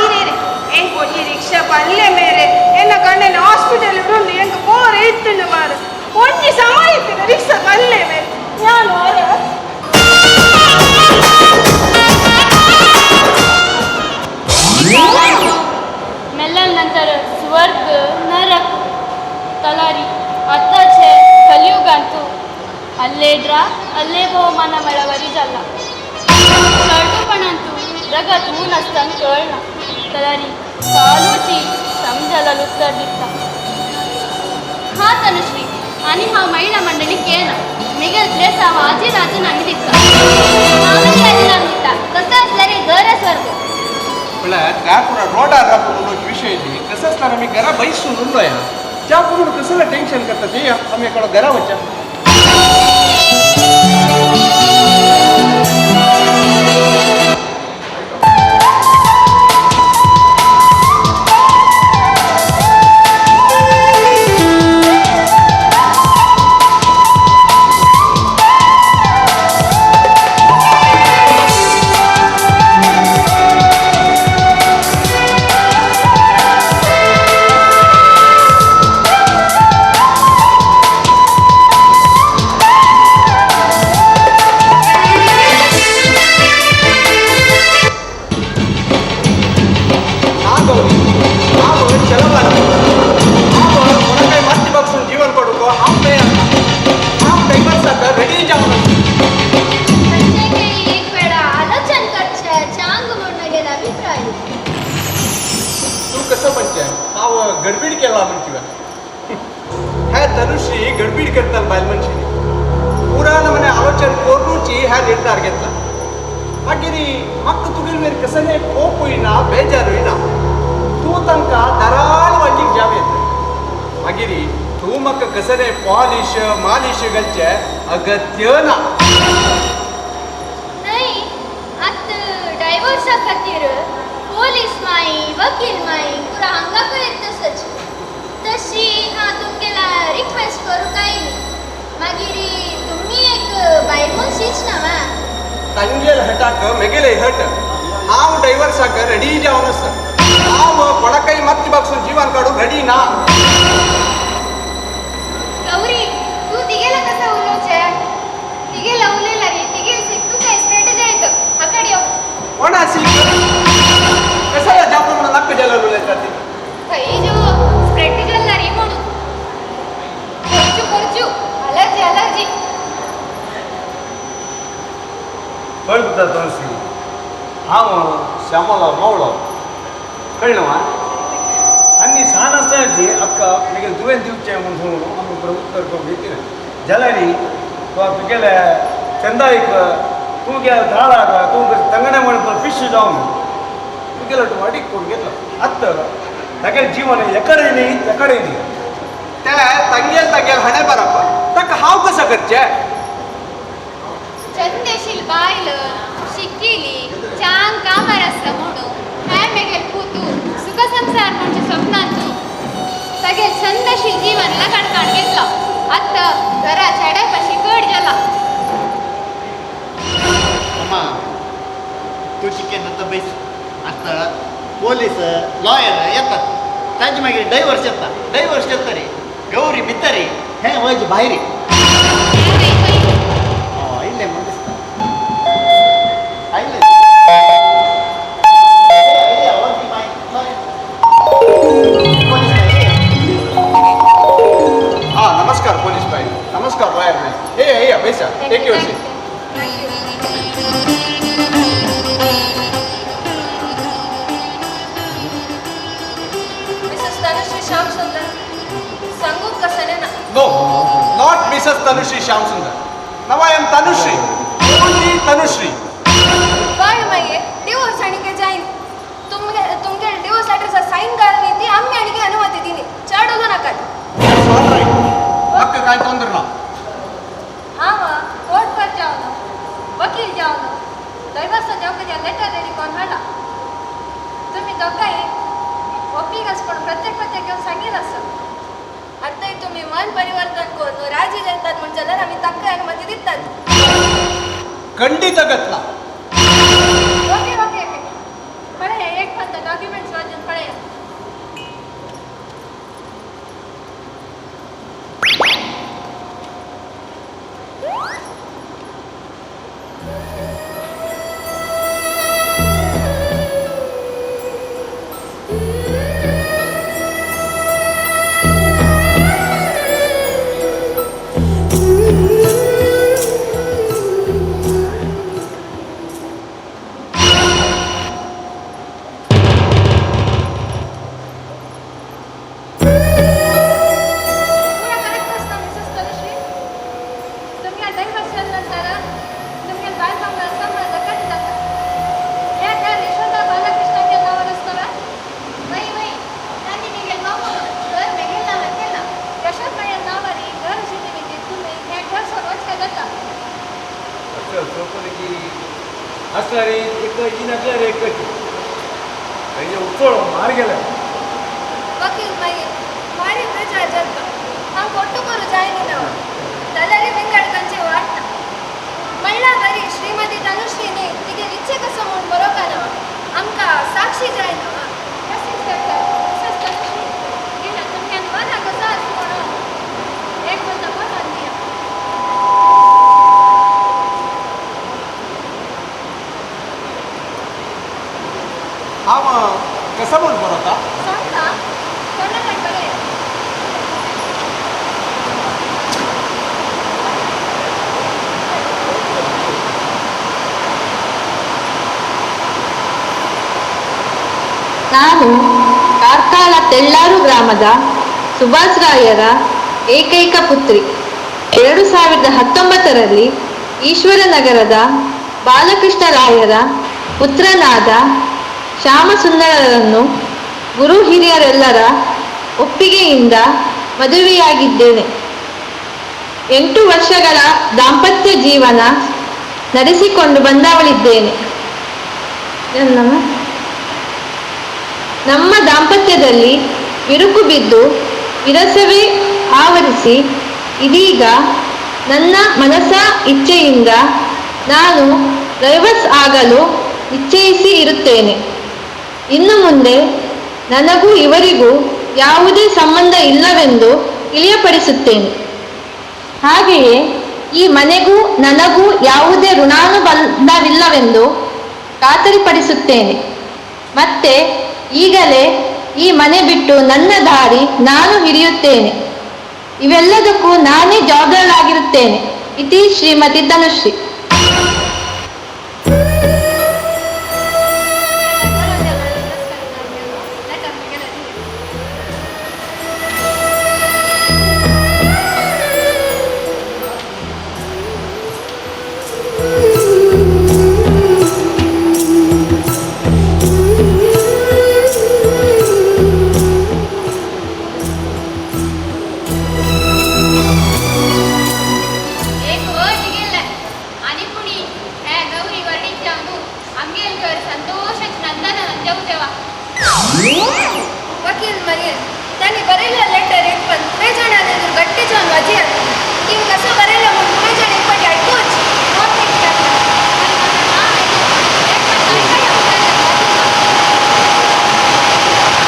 ಇರೀರಿ ಎಂಗ್ ಕೊಡಿ ರಿಕ್ಷಾ ಬಲ್ಲೆ ಮೇರೆ ಎನ್ನ ಗಂಡನ ಹಾಸ್ಪಿಟಲ್ ಉಂಡು ಎಂಗ್ ಬೋರ್ ಇತ್ತು ಮಾರು ಒಂಜಿ ಸಮಯ ಇತ್ತು ರಿಕ್ಷಾ ಬಲ್ಲೆ ಮೇರೆ ನಾನು मेलन नंतर स्वर्ग नरक तलारी आताचे कलियुगांतू अल्लेड्रा अल्ले भोवमान मेळवरी जाला चळटूपणांतू रगत ऊन आसतना कळना तलारी कालूची समजायला उत्तर दिता हा तनुश्री आणि हा महिला मंडळी केला मिगलतले साव आजी राजन आम्ही दिसता आम्ही राजीनामा दिता कसं असलं रे घर स्वर्ग म्हळ्यार त्या पुरा रोडार राबून विषय कसं असणार आम्ही घरा बैसून उरलोय त्या पुरून कसं टेन्शन करता ते आम्ही एकडे घरा वच्चा गडबीड केला म्हणतीव ह्या धनुश्री गडबीड करतात बायल मनशांनी पुराण म्हणे आलोचन करूची ह्या निर्धार घेतला मागीर म्हाका तुगेल मेर कसं नाही पोप होईना बेजार होईना तू तांकां दाराळ वांटीक जाव येता मागीर तू म्हाका कसं नाही पॉलिश मालिश घालचे अगत्य ना नाही आत डायव्हर्सा खातीर पोलीस माई वकील माई पुरा हांगा कळत तसंच तशी हां तुमगेला रिक्वेस्ट करू काय मागीर तुम्ही एक बायल मनशीच ना तांगेल हटाक मेगेले हट हांव ड्रायव्हरसाक रेडी जावन आसा हांव कोणाकय माती बागसून जिवान काडूंक रेडी ना गौरी तू तिगेला कसा उलोवचे तिगेला उलयला रे तिगेल सिक तू काय स्ट्रेटजी येतो हाकड यो कोण आसी कशाला जापून मला नाक जाला उलयता ती खई जो स्ट्रेटजी ला रे म्हणू खर्चू अलर्जी कळटा तोसी हांव श्यामला मावळो कळ्ळें आनी सान आसतनाची अक्का म्हगे तुवें दिवचें म्हणून आमी बरें उत्तर करून घेतलें जाल्यार तुगेले चंदाईक तूं गेला धाळाक तूं तंगडे म्हणून फिश जावन तुगेलो तूं वाडीक करून घेतलो आत्ता तागेलें जीवन एकडे न्ही तागेल हाणे बरप ताका हांव कशें करचें चंदेशील बायल शिकिली चांग कामार आसा म्हणून हांवें मेगेल पुतू सुख संसार म्हणजे स्वप्नांतू सगळे छंदशील जीवन लगाड घेतलो आत्ता घरा छेड्या पाशी कड जाला अम्मा तुझी केन्ना तब्येत आता ಪೊಲೀಸ್ ಲಾಯರ್ ಎತ್ತ ತಾಜ್ ಮಾಗಿ ಡೈವರ್ಸ್ ಎತ್ತರಿ ಗೌರಿ ಬಿತ್ತರಿ ಹೇ ಹೋಯ್ತು ಬಾಯಿರಿ ಇಲ್ಲೇ ಮುಗಿಸ್ತಾ ಇಲ್ಲೇ नमस्कार पोलीस भाई नमस्कार लॉयर भाई हे बैसा take your seat Mrs Tanushree Shyam Sundar सांगू कसं ना no not Mrs Tanushree Shyam Sundar नाव I am Tanushree only Tanushree काय माहिती डिवोर्स आणि के जाईन तुमगे डिवोर्स लेटरचा साईन घालली ती आम्ही आणि अनुमती दिली चाडू नका ऑल राइट मग काय तोंदर ना हाँ कोर्ट पर जाओ ना वकील जाओ ना डायवर्स जाऊन लेटर रेडी कोण हला तुम्ही दोघाही ಒಪ್ಪಿಗೆ प्रत्येक घेऊन सांगेल असं आता तुम्ही मन परिवर्तन करून राजी देतात म्हणजे जर आम्ही तक्क अनुमती देतात खंडित गतला ओके ओके ओके पळे एक फक्त डॉक्युमेंट्स वाचून पळे असणारी एक इनातल्या रेखाची म्हणजे उचळ मार गेला वकील मागे मारी प्रचार जगत हांव कोट्टू करू जायनी ना तलारी वेंगडकांचे वाटना म्हणला बरी श्रीमती तनुश्रीने तिगे इच्छे कसं म्हणून बरोबर ना आमका साक्षी जाय ना कशी तनुश्री गेला तुमक्यान बरा कसा असतो म्हणून एक म्हणता बरा दिया हा मग कसा म्हणून बरं होता सांगता कोणाकडे बरे ನಾನು ಕಾರ್ಕಳ ತೆಳ್ಳಾರು ಗ್ರಾಮದ ಸುಭಾಷ್ ರಾಯರ ಏಕೈಕ ಪುತ್ರಿ 2019ರಲ್ಲಿ ಈಶ್ವರನಗರದ ಬಾಲಕೃಷ್ಣ ರಾಯರ ಪುತ್ರನಾದ ಶ್ಯಾಮಸುಂದರರನ್ನು ಗುರು ಹಿರಿಯರೆಲ್ಲರ ಒಪ್ಪಿಗೆಯಿಂದ ಮದುವೆಯಾಗಿದ್ದೇನೆ 8 ವರ್ಷಗಳ ದಾಂಪತ್ಯ ಜೀವನ ನಡೆಸಿಕೊಂಡು ಬಂದವಳಿದ್ದೇನೆ ನಮ್ಮ ದಾಂಪತ್ಯದಲ್ಲಿ ಬಿರುಕು ಬಿದ್ದು ವಿರಸವೇ ಆವರಿಸಿ ಇದೀಗ ನನ್ನ ಮನಸ ಇಚ್ಛೆಯಿಂದ ನಾನು ಡೈವರ್ಸ್ ಆಗಲು ನಿಶ್ಚಯಿಸಿ ಇರುತ್ತೇನೆ ಇನ್ನು ಮುಂದೆ ನನಗೂ ಇವರಿಗೂ ಯಾವುದೇ ಸಂಬಂಧ ಇಲ್ಲವೆಂದು ತಿಳಿಯಪಡಿಸುತ್ತೇನೆ ಹಾಗೆಯೇ ಈ ಮನೆಗೂ ನನಗೂ ಯಾವುದೇ ಋಣಾನುಬಂಧವಿಲ್ಲವೆಂದು ಖಾತರಿಪಡಿಸುತ್ತೇನೆ ಮತ್ತೆ ಈಗಲೇ ಈ ಮನೆ ಬಿಟ್ಟು ನನ್ನ ದಾರಿ ನಾನು ಹಿಡಿಯುತ್ತೇನೆ ಇವೆಲ್ಲದಕ್ಕೂ ನಾನೇ ಜವಾಬ್ದಾರಳಾಗಿರುತ್ತೇನೆ ಇತಿ ಶ್ರೀಮತಿ ತನುಶ್ರೀ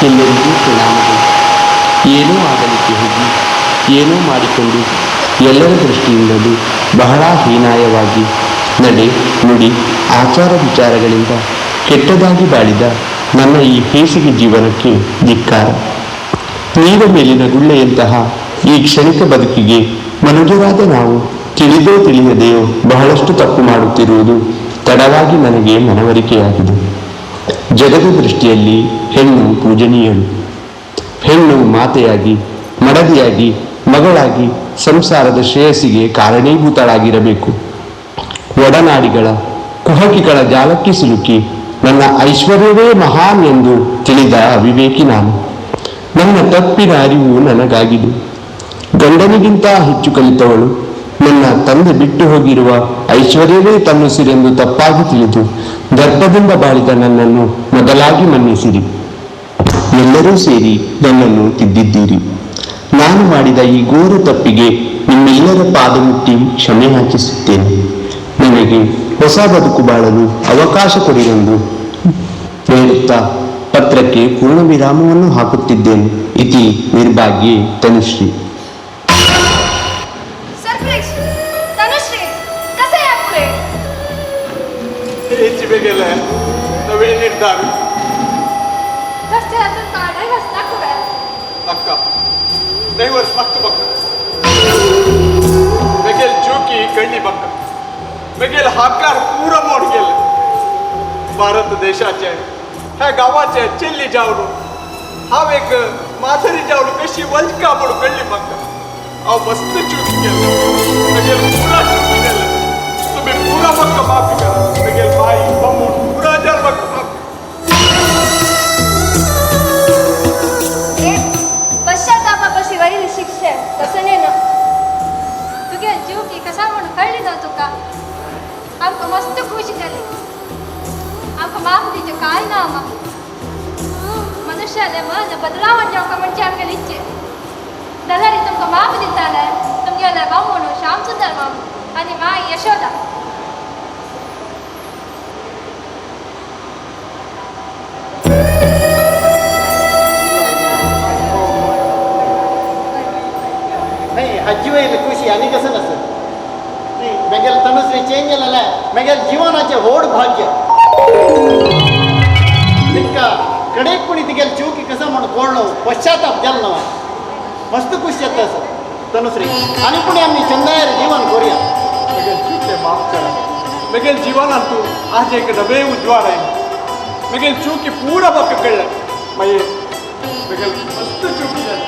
ಎಲ್ಲರಿಗೂ ಪ್ರಣಾಮಗಳು. ಏನೋ ಆಗಲಿಕ್ಕೆ ಹೋಗಿ ಏನೋ ಮಾಡಿಕೊಂಡು ಎಲ್ಲರ ದೃಷ್ಟಿಯಿಂದಲೂ ಬಹಳ ಹೀನಾಯವಾಗಿ ನಡೆ ನುಡಿ ಆಚಾರ ವಿಚಾರಗಳಿಂದ ಕೆಟ್ಟದಾಗಿ ಬಾಳಿದ ನನ್ನ ಈ ಹೇಸಿಗೆ ಜೀವನಕ್ಕೆ ಧಿಕ್ಕಾರ. ನೀರ ಮೇಲಿನ ಗುಳ್ಳೆಯಂತಹ ಈ ಕ್ಷಣಿಕ ಬದುಕಿಗೆ ಮನುಜರಾದ ನಾವು ತಿಳಿದೋ ತಿಳಿಯದೆಯೋ ಬಹಳಷ್ಟು ತಪ್ಪು ಮಾಡುತ್ತಿರುವುದು ತಡವಾಗಿ ನನಗೆ ಮನವರಿಕೆಯಾಗಿದೆ. ಜಗದ ದೃಷ್ಟಿಯಲ್ಲಿ ಹೆಣ್ಣು ಪೂಜನೀಯಳು. ಹೆಣ್ಣು ಮಾತೆಯಾಗಿ, ಮಡದಿಯಾಗಿ, ಮಗಳಾಗಿ ಸಂಸಾರದ ಶ್ರೇಯಸ್ಸಿಗೆ ಕಾರಣೀಭೂತಳಾಗಿರಬೇಕು. ಒಡನಾಡಿಗಳ ಕುಹಕಿಗಳ ಜಾಲಕ್ಕೆ ಸಿಲುಕಿ ನನ್ನ ಐಶ್ವರ್ಯವೇ ಮಹಾನ್ ಎಂದು ತಿಳಿದ ಅವಿವೇಕಿ ನಾನು. ನನ್ನ ತಪ್ಪಿನ ಅರಿವು ನನಗಾಗಿದೆ. ಗಂಡನಿಗಿಂತ ಹೆಚ್ಚು ಕಲಿತವಳು ನನ್ನ ತಂದೆ ಬಿಟ್ಟು ಹೋಗಿರುವ ಐಶ್ವರ್ಯವೇ ತನ್ನುಸಿರೆಂದು ತಪ್ಪಾಗಿ ತಿಳಿದು ದರ್ಪದಿಂದ ಬಾಳಿದ ನನ್ನನ್ನು ಮೊದಲಾಗಿ ಮನ್ನಿಸಿರಿ. ಎಲ್ಲರೂ ಸೇರಿ ನನ್ನನ್ನು ತಿದ್ದಿದ್ದೀರಿ. ನಾನು ಮಾಡಿದ ಈ ಘೋರ ತಪ್ಪಿಗೆ ನಿಮ್ಮೆಲ್ಲರ ಪಾದ ಮುಟ್ಟಿ ಕ್ಷಮೆ ಯಾಚಿಸುತ್ತೇನೆ. ನನಗೆ ಹೊಸ ಬದುಕು ಬಾಳಲು ಅವಕಾಶ ಕೊಡಿರೆಂದು ಹೇಳುತ್ತಾ ಪತ್ರಕ್ಕೆ ಪೂರ್ಣ ವಿರಾಮವನ್ನು ಹಾಕುತ್ತಿದ್ದೇನೆ. ಇತಿ ನಿರ್ಭಾಗ್ಯೆ ತನುಶ್ರೀ. ಸರ್ಪ್ರೈಸ್ ತನುಶ್ರೀ ಕಸೆ ಹಾಕ್ರೆ ಹೆಚ್ಚು ಬೇಗೆಲ್ಲ ನಾವೇನಿರ್ತಾರೆ ಕಷ್ಟೇ ಅದು ಕಾಡ ಹಸ್ತಾಕುವೆ ಅಕ್ಕ ಡೈವರ್ಸ್ ಮಕ್ಕು ಬಕ್ಕ ಮೆಗೆಲ್ ಚೂಕಿ ಕಣ್ಣಿ ಬಕ್ಕ ಮೆಗೆಲ್ हाकार पूरा मोड गेले. भारत देशाचे ह्या गावाचे चिल्ली जावडू हांव एक माथरी जावडू कशी वल्का पडू कळली म्हाका. हांव मस्त चूक केले. ಮೆಗೆಲ್ पूरा चूक केले. तुम्ही पूरा म्हाका माफी करा. ಮೆಗೆಲ್ बाई बमून पूरा जर म्हाका माफी. पश्चातापापाशी वरील शिक्षे तसं नाही ना. तुगे जीव की कसा म्हणून कळली ना तुका. आमकां मस्त खुश केली. आमकां माफ दिचे काय ना मग मनुष्याले मन बदलावण जेवका म्हणजे आमगेले इच्छे जाल्यार तुमकां माफ दिताले तुमगेले बामूण श्याम सुंदर मामू आनी माय यशोदा. नाही आजी वयली खुशी आनी कसं नसत. मेगेल तनुश्री चेंज केलेला मेगेल जीवनाचे व्हड भाग्य. तिका कडेक कोणी तिगेल चूकी कसं म्हणून कोण पश्चाताप केलो ना मस्त खुश येता असं तनुश्री. आणि कोणी आम्ही चंदायर जीवन करूया. मेगेल चूक माफ करा. मेगेल जीवनात तू आज एक नवे उजवाड आहे. मेगेल चूकी पूरा बक्क कळलं माये. मेगेल मस्त चूकी झाली.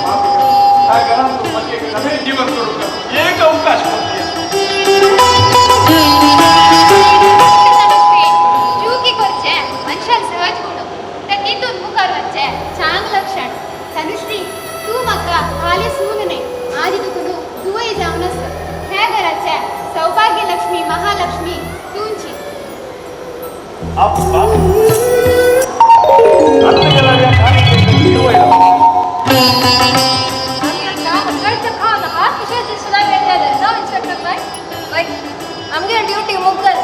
माफ करा. काय करा तू म्हणजे एक नवे जीवन करू का एक अवकाश करते. चुकी करचे मनशान सहज गुण त्या तितून मुखार वच्चे चांग लक्षण. तनुश्री तू म्हाका हाले सून न्ही आदी तुका दुवय जावन आस. ह्या घराचे सौभाग्य लक्ष्मी महालक्ष्मी तुमची. आप्पा आता गेला या खाण्याचे जीवय आमगे ड्यूटी मुगल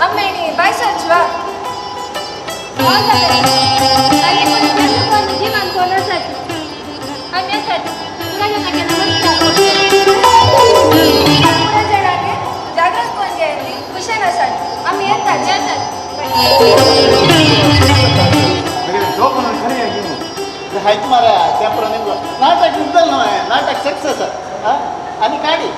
अम्मेनी बायसचवा जीवन कोणासाठी अन्यासाठी तुला नका नमस्कार. पुढे जणांगे जागृत कोण घ्यायची कुशनासाठी आम्ही येतात येतात. जो पण खरे आहे घेऊन हायच मारा त्याप्रमाणे नाटक उद्दल नव्हे नाटक सक्सेस आणि काढी.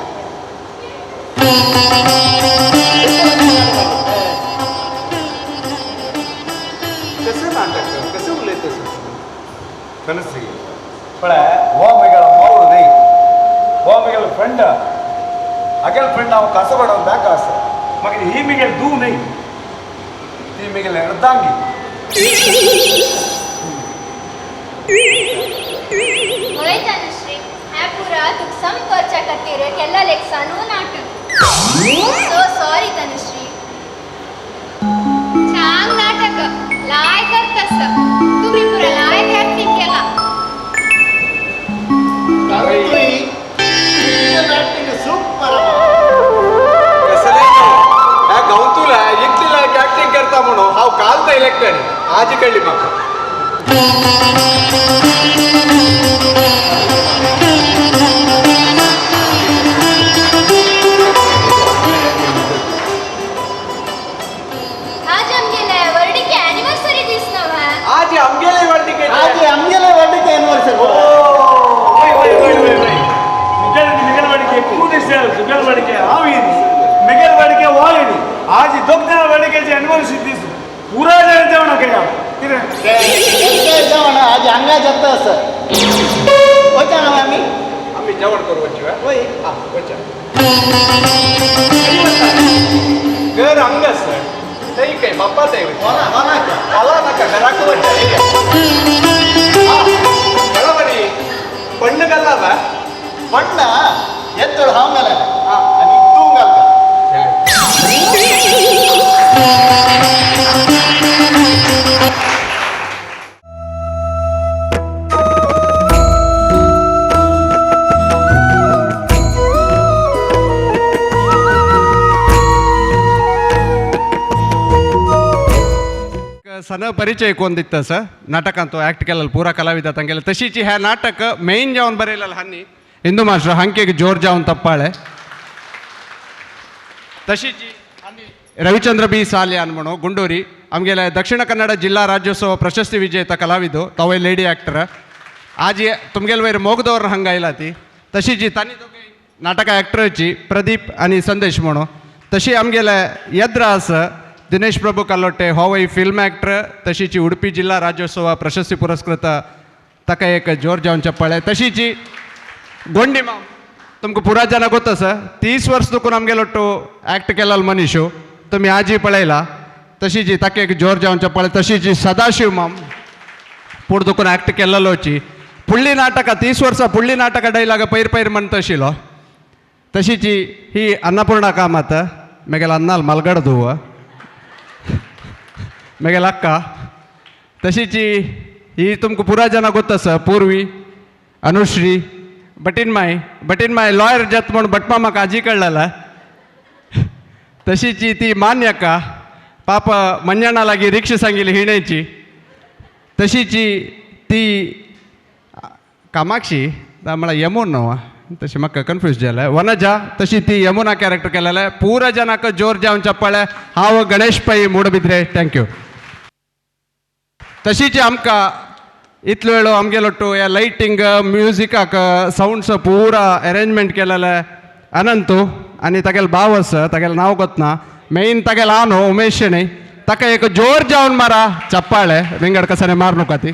कसं नाटक कसं उलयत तसं तनुश्री पळय हो मेगेलो मोवळ न्ही हो मेगेलो फ्रेंड आगेल फ्रेंड हांव कसो पडोवन नाका आसा मागीर ही मेगेल धूव न्ही ती मेगेल अर्धांगी. होय तनुश्री ह्या पुरा तुका संपर्चा खातीर केल्ला लेखसानू नाटक. So sorry Tanushree. छान नाटक लाय करतस तुम्ही पुरा लाय ऍक्टिंग केला. नाटक सूपर कसं नाही ह्या गावून तुला इतली लायक ऍक्टिंग करता म्हणून हांव काल तर इलेक्टेड आज कळली म्हाका. मिसेल तुगेल वाडके हांव मेगेल वाडके वाळीनी आज दोगना वाडकेचे अनुभव सिद्धीस पुरा जाण जेवण केला कितें जेवण आज हांगा जाता सर वचा ना आमी आम्ही जेवण करू वचूया होय वचा घर हांगा सर थंय काय बापा थंय होला नाका घराक वचा बरोबर पण्ण घाला बा बಣ್ಣ ಎತ್ತೋಡು ಹಾವು ಮೇಲೆ आणि तू घालता सन परिचय कोण दिता सर नाटकांत तो ॲक्ट केलेलं पुरा कलाविदा तांगेले तशीची ह्या नाटक मेन जावन बरयलेलं हानी हिंदू मास्टर हांकेक जोर जावन तप्पाळे तशीची रविचंद्र बी साल्यान म्हणून गुंडोरी आमगेले दक्षिण कन्नಡ जिल्हा राज्योत्सव प्रशस्ती विजेता कलाविदो तवय लेडी ॲक्टर आज तुमगेल वयर मोगदोर हंगा आयला ती तशीची तांणी दोगूय नाटका ॲक्टरची प्रदीप आनी संदेश म्हणून तशी आमगेले येद्र आसा दिनेश प्रभू कल्लोटे हो वय फिल्म ॲक्टर तशीची उडपी जिल्हा राज्योत्सव प्रशस्ती पुरस्कृत ताका एक जोर जावन चप्पळे तशीची गोंडी माम तुमकां पुरा जाणा गोत्ता सर 30 वर्स दुखून आमगेलो तो ॲक्ट केलेलो मनीसू तुमी आजी पळयला तशीची ताका एक जोर जावन चप्पळे तशीची सदाशिव माम पूण दुखून ॲक्ट केलेलोची फुडली नाटकां 30 वर्सां फुडली नाटकां डायलाग पैर पैर म्हणटा आशिल्लो तशीची ही अन्नपूर्णा कामत मेगेल अन्नाल मलगड धुव मेगेल अक्क तशीची ही तुमकां पुरा जाणा गोत्ता सर पूर्वी अनुश्री बटीन माय लॉयर जत म्हूण बटमा म्हाका आजी कळलेला तशीची ती मान्यका पाप मंजणा लागीं रिक्षा सांगिल्ली हिणेची तशीची ती कामाक्षी म्हळ्यार यमून न्हू तशी म्हाका कन्फ्यूज जालें वनजा तशी ती यमुना कॅरेक्टर केलेले पुरा जनाक जोर जावन चप्पळे हांव गणेश पै मूडबिद्रे थँक्यू तशीची आमकां इतलो वेळो आमगेलो टू ह्या लायटिंग म्युजिकाक साऊंड्स पुरा अरेंजमेंट केलेले अनंतू आनी तागेलो भाव आसा तागेलें नांव गोतना मेन तागेलो हांव न्हू उमेश शेणी ताका एक जोर जावन मारा चप्पाळे विंगड कसाने मार नुका ती